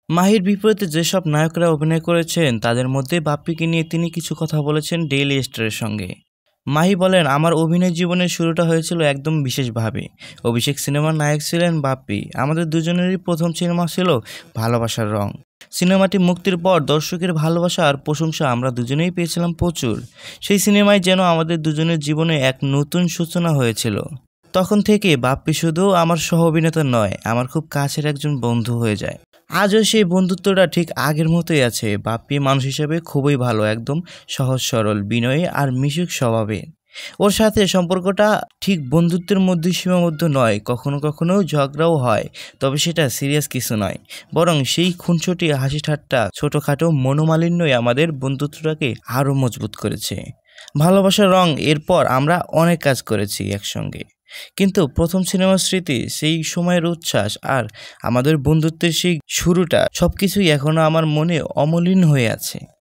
মাহির বিপরীতে যেসব নায়করা অভিনয় করেছেন তাদের মধ্যে বাপ্পীকে নিয়ে তিনি কিছু কথা বলেছেন ডেইলি স্টারের সঙ্গে। মাহি বলেন, আমার অভিনয় জীবনের শুরুটা হয়েছিল একদম বিশেষভাবে। অভিষেক সিনেমার নায়ক ছিলেন বাপ্পী। আমাদের দুজনেরই প্রথম সিনেমা ছিল ভালোবাসার রং। সিনেমাটি মুক্তির পর দর্শকের ভালোবাসা আর প্রশংসা আমরা দুজনেই পেয়েছিলাম প্রচুর। সেই সিনেমায় যেন আমাদের দুজনের জীবনে এক নতুন সূচনা হয়েছিল। তখন থেকে বাপ্পী শুধু আমার সহ অভিনেতা নয়, আমার খুব কাছের একজন বন্ধু হয়ে যায়। আজও সেই বন্ধুত্বটা ঠিক আগের মতোই আছে। বাপ্পী মানুষ হিসেবে খুবই ভালো, একদম সহজ সরল, বিনয়ী আর মিশুক স্বভাবের। ওর সাথে সম্পর্কটা ঠিক বন্ধুত্বের মধ্যে সীমাবদ্ধ নয়, কখনো কখনো ঝগড়াও হয়, তবে সেটা সিরিয়াস কিছু নয়, বরং সেই খুনসুটি হাসি ঠাট্টা ছোটোখাটো মনোমালিন্যই আমাদের বন্ধুত্বটাকে আরও মজবুত করেছে। ভালোবাসার রং এরপর আমরা অনেক কাজ করেছি একসঙ্গে, কিন্তু প্রথম সিনেমার স্মৃতি, সেই সময়ের উচ্ছ্বাস আর আমাদের বন্ধুত্বের সেই শুরুটা সবকিছুই এখনো আমার মনে অমলিন হয়ে আছে।